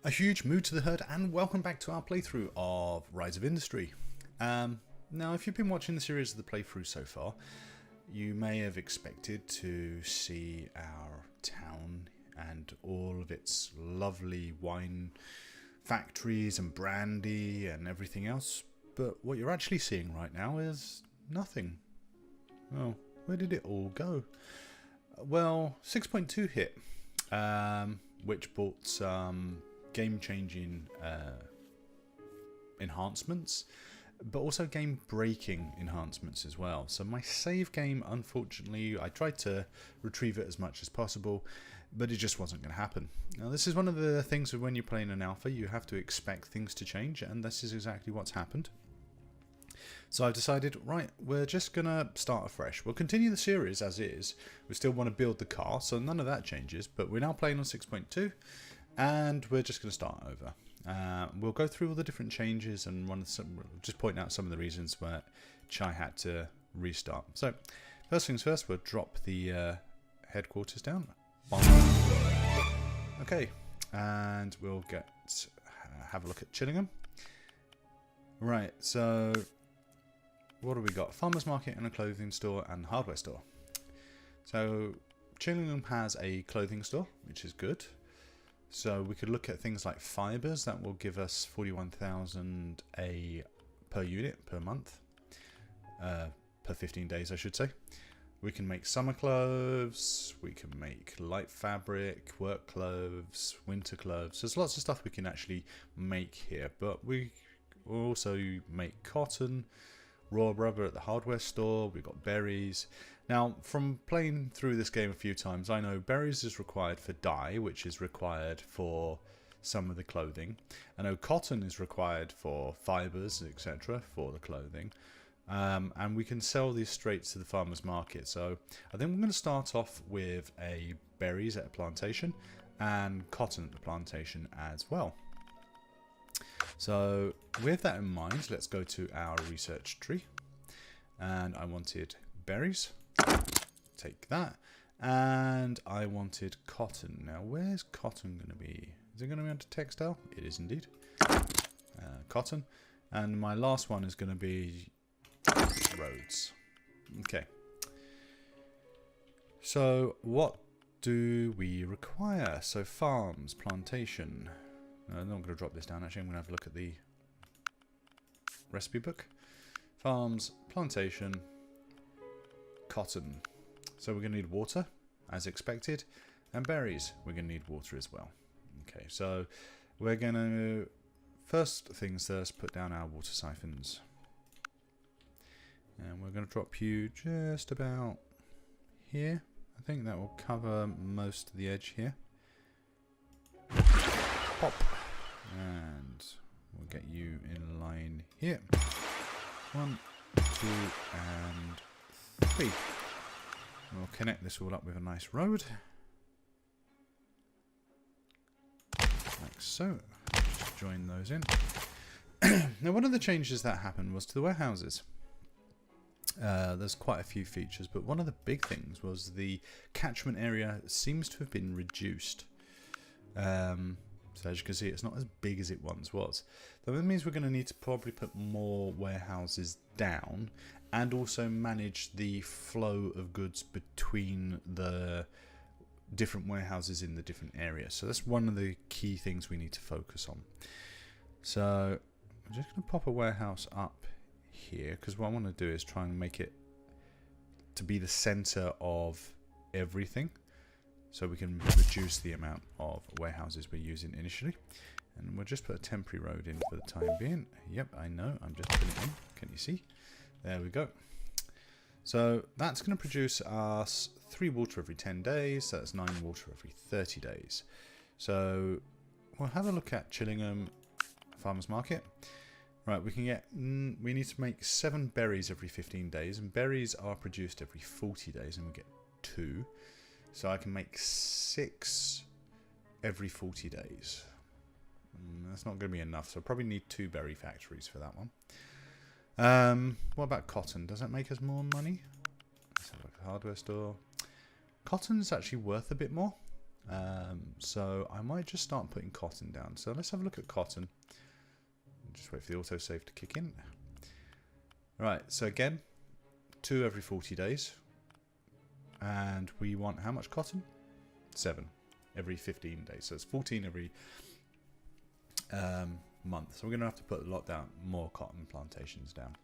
A huge mood to the herd and welcome back to our playthrough of Rise of Industry. Now if you've been watching the series of the playthrough so far, you may have expected to see our town and all of its lovely wine factories and brandy and everything else, but what you're actually seeing right now is nothing. Oh, where did it all go? Well, 6.2 hit, which brought some game-changing enhancements, but also game-breaking enhancements as well. So my save game, unfortunately, I tried to retrieve it as much as possible, but it just wasn't going to happen. Now this is one of the things of when you're playing an alpha, you have to expect things to change, and this is exactly what's happened. So I've decided, right, we're just going to start afresh. We'll continue the series as is. We still want to build the car, so none of that changes, but we're now playing on 6.2. And we're just going to start over. We'll go through all the different changes and just point out some of the reasons which I had to restart. So, first things first, we'll drop the headquarters down. Okay, and we'll have a look at Chillingham. Right, so what do we got? Farmer's market and a clothing store and hardware store. So, Chillingham has a clothing store, which is good. So we could look at things like fibers. That will give us 41,000 per unit per month, per 15 days I should say. We can make summer clothes, we can make light fabric, work clothes, winter clothes. There's lots of stuff we can actually make here, but we will also make cotton, raw rubber at the hardware store. We've got berries. Now, from playing through this game a few times, I know berries is required for dye, which is required for some of the clothing. I know cotton is required for fibers, etc., for the clothing. And we can sell these straight to the farmer's market. So I think we're going to start off with a berries at a plantation and cotton at the plantation as well. So with that in mind, let's go to our research tree. And I wanted berries. Take that. And I wanted cotton. Now where's cotton going to be? Is it going to be under textile? It is indeed. Cotton. And my last one is going to be roads. Okay. So what do we require? So farms, plantation. I'm not going to drop this down actually. I'm going to have a look at the recipe book. Farms, plantation, cotton. So we're going to need water, as expected, and berries. We're going to need water as well. Okay, so we're going to, first things first, put down our water siphons. And we're going to drop you just about here. I think that will cover most of the edge here. Pop. And we'll get you in line here. 1, 2, and 3. We'll connect this all up with a nice road. Like so. Just join those in. Now one of the changes that happened was to the warehouses. There's quite a few features, but one of the big things was the catchment area seems to have been reduced. So as you can see, it's not as big as it once was. That means we're going to need to probably put more warehouses down and also manage the flow of goods between the different warehouses in the different areas. So that's one of the key things we need to focus on. So I'm just going to pop a warehouse up here because what I want to do is try and make it to be the center of everything. So we can reduce the amount of warehouses we're using initially. And we'll just put a temporary road in for the time being. Yep, I know. I'm just putting it in. Can you see? There we go. So that's going to produce us 3 water every 10 days. So that's 9 water every 30 days. So we'll have a look at Chillingham Farmers Market. Right, we can get, we need to make 7 berries every 15 days. And berries are produced every 40 days. And we get 2. So I can make 6 every 40 days. That's not going to be enough, so I probably need 2 berry factories for that one. What about cotton? Does that make us more money? Let's have a look at the hardware store. Cotton's actually worth a bit more. So I might just start putting cotton down. So let's have a look at cotton. Just wait for the autosave to kick in. Right, so again, 2 every 40 days. And we want how much cotton? 7 every 15 days. So it's 14 every month. So we're going to have to put a lot down, more cotton plantations down.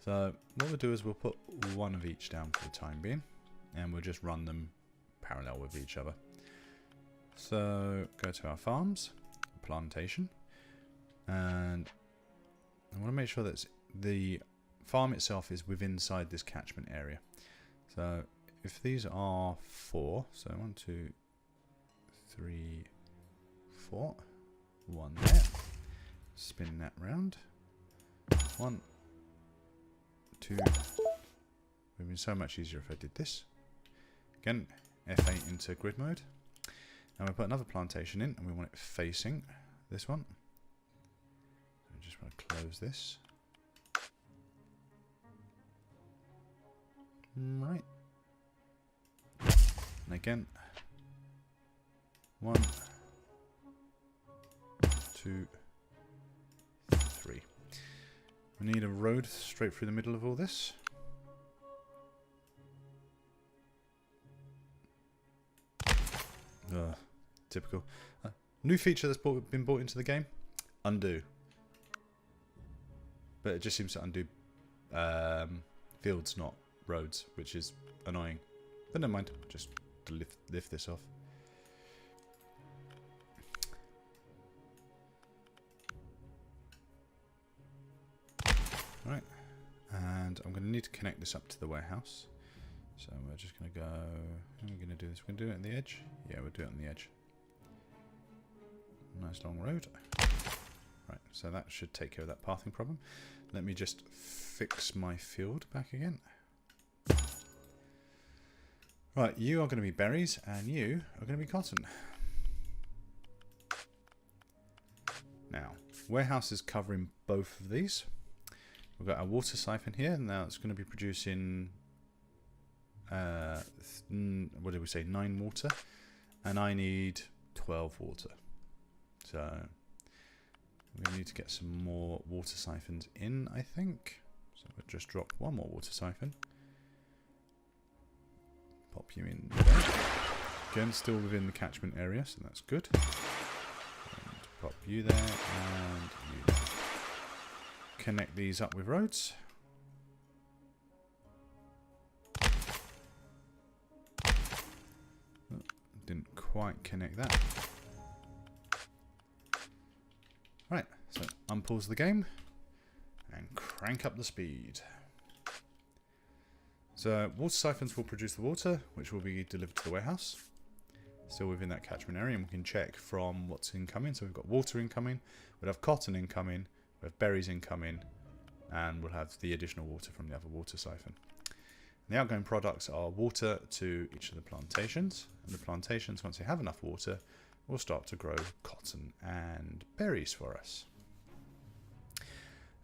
So what we'll do is we'll put 1 of each down for the time being. And we'll just run them parallel with each other. So go to our farms, plantation. And I want to make sure that the farm itself is within inside this catchment area. So if these are 4, so 1, 2, 3, 4, 1 there. Spin that round. 1, 2. It would have been so much easier if I did this. Again, F8 into grid mode. And we put another plantation in, and we want it facing this one. So I just want to close this. Right. And again, 1, 2, 3. We need a road straight through the middle of all this. Typical. New feature that's been brought into the game: undo. But it just seems to undo fields, not roads, which is annoying. But never mind, just to lift this off. Right, and I'm going to need to connect this up to the warehouse. So we're just going to go, how are we going to do this? We're going to do it on the edge? Yeah, we'll do it on the edge. Nice long road. Right, so that should take care of that pathing problem. Let me just fix my field back again. Right, you are going to be berries, and you are going to be cotton. Now, warehouse is covering both of these. We've got our water siphon here, and now it's going to be producing, what did we say, 9 water, and I need 12 water. So we need to get some more water siphons in, I think. So we'll just drop 1 more water siphon. Pop you in there. Again, still within the catchment area, so that's good. And pop you there, and you there. Connect these up with roads. Didn't quite connect that. Right, so unpause the game and crank up the speed. So water siphons will produce the water, which will be delivered to the warehouse. Still within that catchment area, and we can check from what's incoming. So we've got water incoming, we'll have cotton incoming, we have berries incoming, and we'll have the additional water from the other water siphon. And the outgoing products are water to each of the plantations, and the plantations, once they have enough water, will start to grow cotton and berries for us.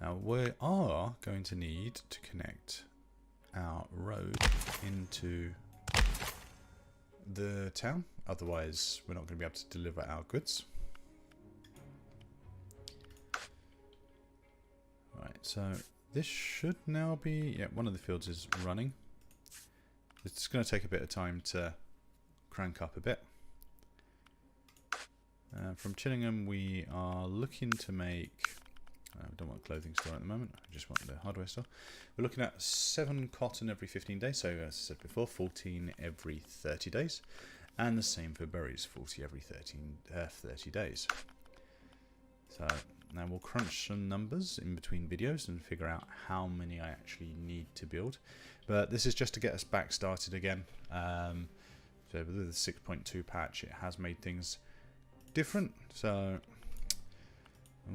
Now we are going to need to connect our road into the town, otherwise we're not going to be able to deliver our goods. Right, so this should now be, yeah, one of the fields is running. It's going to take a bit of time to crank up a bit. From Chillingham we are looking to make, I don't want a clothing store at the moment, I just want the hardware store. We're looking at 7 cotton every 15 days, so as I said before, 14 every 30 days. And the same for berries, 40 every 30 days. So now we'll crunch some numbers in between videos and figure out how many I actually need to build. But this is just to get us back started again. So with the 6.2 patch, it has made things different. So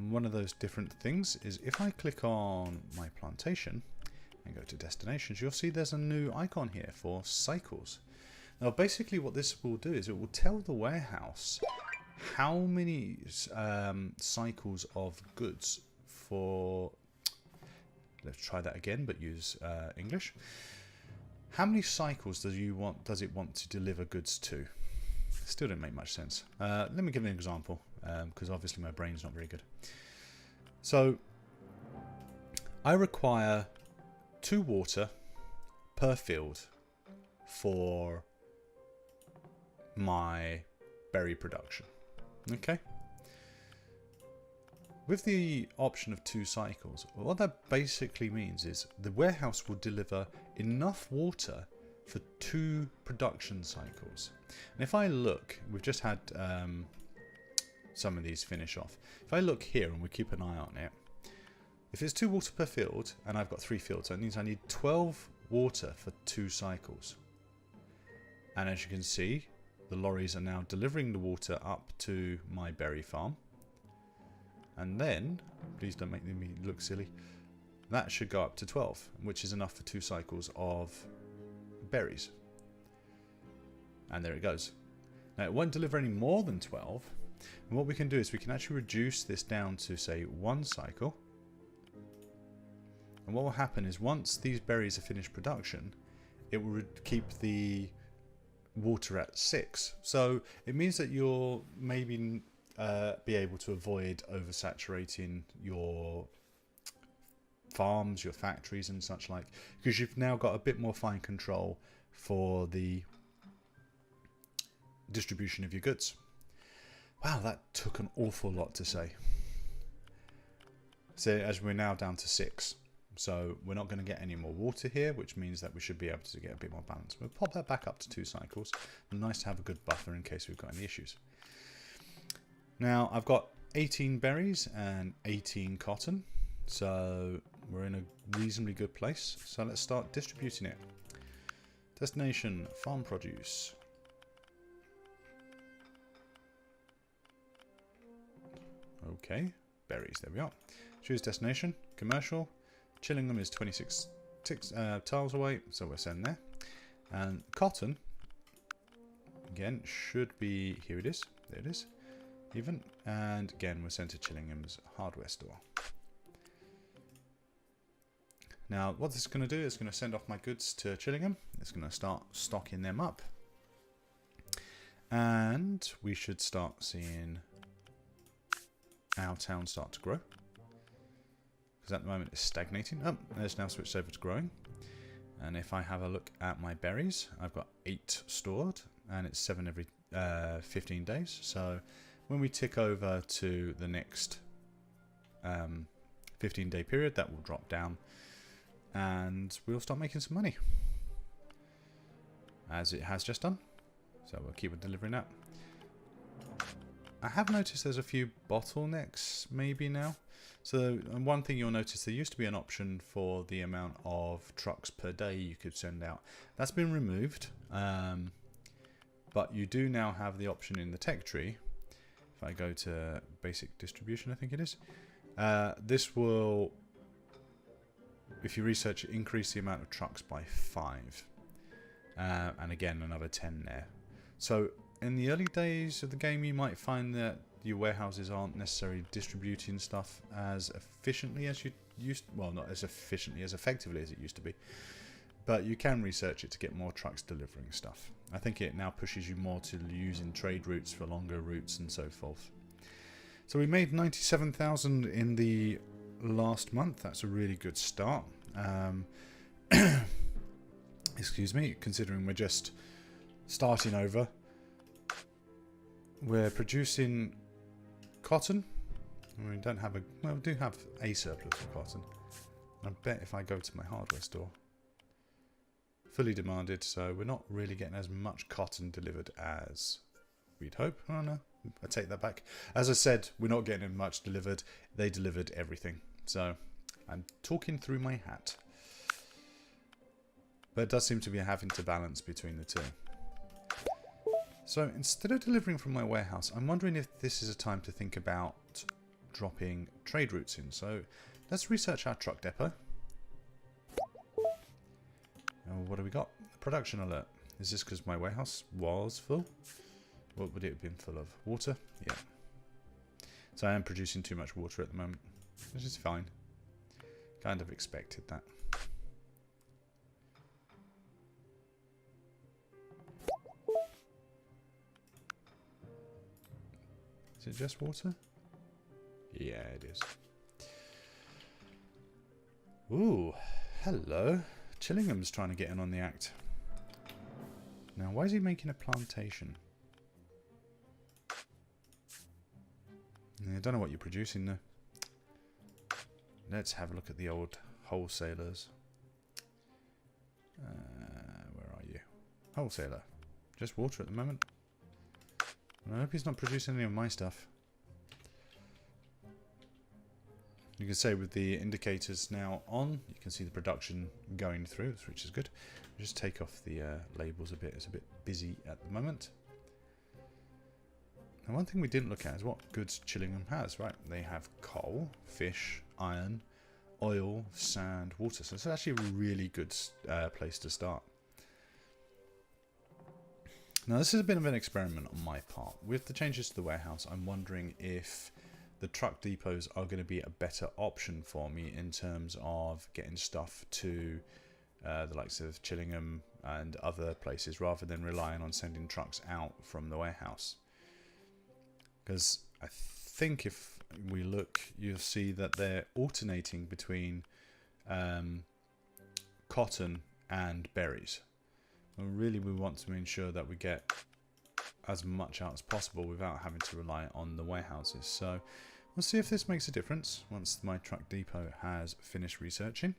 one of those different things is if I click on my plantation and go to destinations, you'll see there's a new icon here for cycles. Now basically what this will do is it will tell the warehouse how many cycles of goods for, let's try that again but use English. How many cycles does it want to deliver goods to? Still didn't make much sense. Let me give an example, because obviously my brain's not very good. So, I require 2 water per field for my berry production. Okay? With the option of 2 cycles, what that basically means is the warehouse will deliver enough water for 2 production cycles. And if I look, we've just had some of these finish off. If I look here and we keep an eye on it, if it's 2 water per field and I've got 3 fields, that means I need 12 water for 2 cycles. And as you can see, the lorries are now delivering the water up to my berry farm. And then, please don't make me look silly, that should go up to 12, which is enough for 2 cycles of berries. And there it goes. Now it won't deliver any more than 12. And what we can do is we can actually reduce this down to, say, 1 cycle. And what will happen is once these berries are finished production, it will keep the water at 6. So it means that you'll maybe be able to avoid oversaturating your farms, your factories and such like, because you've now got a bit more fine control for the distribution of your goods. Wow, that took an awful lot to say. So as we're now down to 6, so we're not going to get any more water here, which means that we should be able to get a bit more balance. We'll pop that back up to 2 cycles. Nice to have a good buffer in case we've got any issues. Now I've got 18 berries and 18 cotton, so we're in a reasonably good place. So let's start distributing it. Destination, farm produce. Okay, berries, there we are. Choose destination, commercial. Chillingham is 26 tiles away, so we'll send there. And cotton, again, should be, here it is, there it is, even. And again, we're sent to Chillingham's hardware store. Now, what this is going to do is going to send off my goods to Chillingham. It's going to start stocking them up. And we should start seeing our town start to grow. Because at the moment it's stagnating. Oh, there's now switched over to growing. And if I have a look at my berries, I've got 8 stored. And it's 7 every 15 days. So when we tick over to the next 15-day period, that will drop down. And we'll start making some money. As it has just done. So we'll keep on delivering that. I have noticed there's a few bottlenecks maybe now. So one thing you'll notice, there used to be an option for the amount of trucks per day you could send out. That's been removed. But you do now have the option in the tech tree. If I go to basic distribution, I think it is. This will, if you research it, increase the amount of trucks by 5. And again, another 10 there. So in the early days of the game, you might find that your warehouses aren't necessarily distributing stuff as efficiently as you used. Well, not as efficiently, as effectively as it used to be. But you can research it to get more trucks delivering stuff. I think it now pushes you more to using trade routes for longer routes and so forth. So we made 97,000 in the last month. That's a really good start. Excuse me, considering we're just starting over. We're producing cotton. We don't have a, well, we do have a surplus of cotton. I bet if I go to my hardware store, fully demanded, so we're not really getting as much cotton delivered as we'd hope. Oh no, I take that back. As I said, we're not getting much delivered. They delivered everything. So I'm talking through my hat. But it does seem to be having to balance between the two. So instead of delivering from my warehouse, I'm wondering if this is a time to think about dropping trade routes in. So let's research our truck depot. And what do we got? Production alert. Is this because my warehouse was full? What would it have been full of? Water? Yeah. So I am producing too much water at the moment, which is fine. Kind of expected that. Is it just water? Yeah, it is. Ooh, hello. Chillingham's trying to get in on the act. Now, why is he making a plantation? I don't know what you're producing though. Let's have a look at the old wholesalers. Where are you? Wholesaler. Just water at the moment. I hope he's not producing any of my stuff. You can say with the indicators now on, you can see the production going through, which is good. Just take off the labels a bit. It's a bit busy at the moment. Now, one thing we didn't look at is what goods Chillingham has, right? They have coal, fish, iron, oil, sand, water. So it's actually a really good place to start. Now, this is a bit of an experiment on my part. With the changes to the warehouse, I'm wondering if the truck depots are going to be a better option for me in terms of getting stuff to the likes of Chillingham and other places, rather than relying on sending trucks out from the warehouse. Because I think if we look, you'll see that they're alternating between cotton and berries. And really, we want to ensure that we get as much out as possible without having to rely on the warehouses. So we'll see if this makes a difference once my truck depot has finished researching.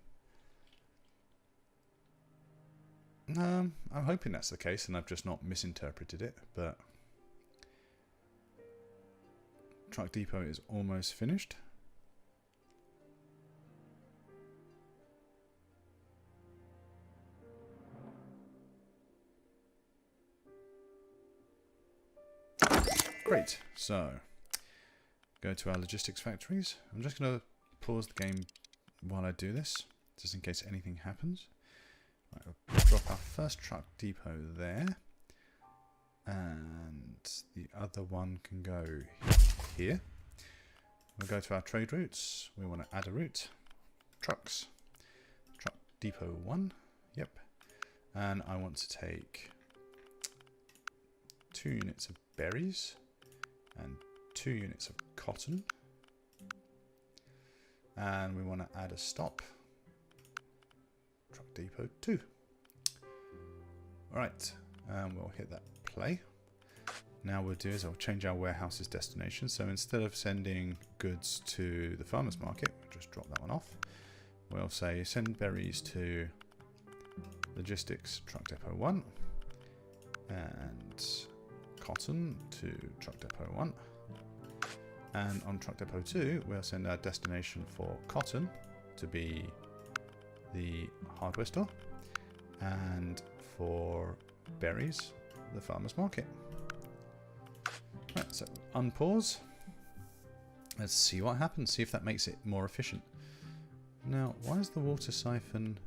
I'm hoping that's the case and I've just not misinterpreted it, but truck depot is almost finished. Great, so go to our logistics factories. I'm just going to pause the game while I do this, just in case anything happens. Right, we'll drop our first truck depot there, and the other one can go here. We'll go to our trade routes. We want to add a route. Trucks. Truck depot 1. Yep. And I want to take 2 units of berries and 2 units of cotton. And we want to add a stop. Truck depot 2. Alright. And we'll hit that play. Now what we'll do is I'll change our warehouse's destination. So instead of sending goods to the farmer's market, we'll just drop that one off. We'll say send berries to logistics truck depot 1 and cotton to truck depot 1. And on truck depot 2, we'll send our destination for cotton to be the hardware store, and for berries, the farmer's market. Right, so unpause. Let's see what happens, see if that makes it more efficient. Now, why is the water siphon...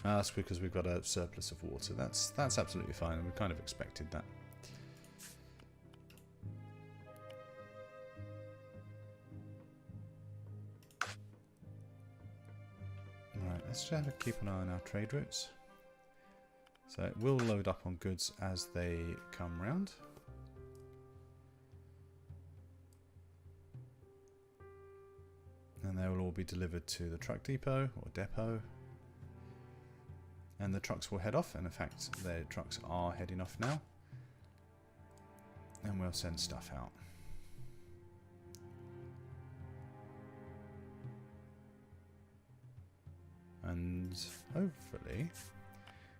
that's because we've got a surplus of water. That's absolutely fine, and we kind of expected that. Right, let's just keep an eye on our trade routes. So it will load up on goods as they come round. And they will all be delivered to the truck depot or depot. And the trucks will head off, and in fact their trucks are heading off now. And we'll send stuff out. And hopefully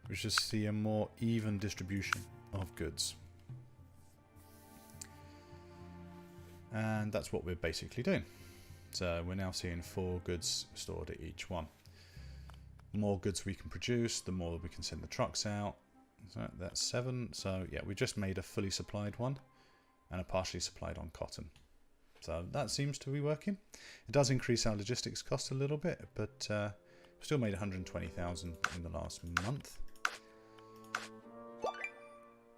we should see a more even distribution of goods. And that's what we're basically doing. So we're now seeing 4 goods stored at each one. The more goods we can produce, the more we can send the trucks out. So that's 7. So yeah, we just made a fully supplied one and a partially supplied on cotton. So that seems to be working. It does increase our logistics cost a little bit, but we still made 120,000 in the last month,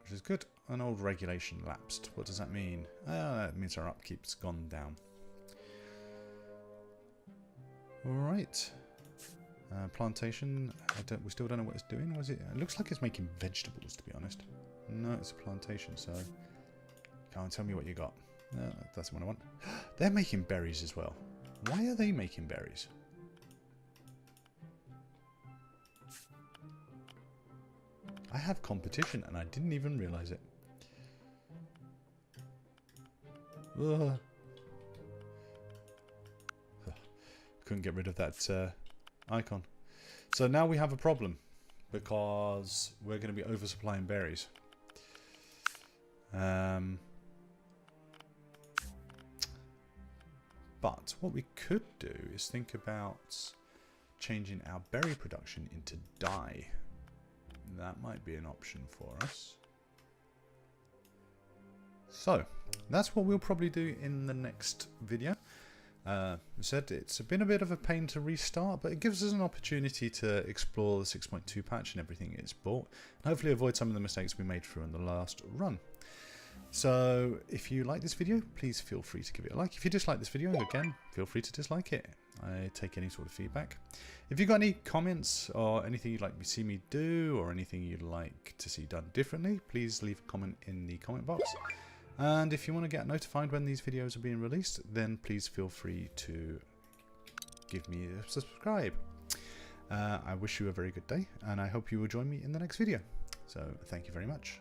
which is good. An old regulation lapsed. What does that mean? That means our upkeep's gone down. Alright. Plantation. We still don't know what it's doing. Was it? It looks like it's making vegetables, to be honest. No, it's a plantation, so Go on, tell me what you got. No, that's what I want. They're making berries as well. Why are they making berries? I have competition and I didn't even realize it. Ugh. Couldn't get rid of that icon. So now we have a problem because we're going to be oversupplying berries. But what we could do is think about changing our berry production into dye. That might be an option for us. So that's what we'll probably do in the next video. I said it's been a bit of a pain to restart, but it gives us an opportunity to explore the 6.2 patch and everything it's brought, and hopefully avoid some of the mistakes we made through in the last run. So if you like this video, please feel free to give it a like. If you dislike this video, again, feel free to dislike it. I take any sort of feedback. If you've got any comments or anything you'd like to see me do or anything you'd like to see done differently, please leave a comment in the comment box. And if you want to get notified when these videos are being released, then please feel free to give me a subscribe. I wish you a very good day, and I hope you will join me in the next video. So thank you very much.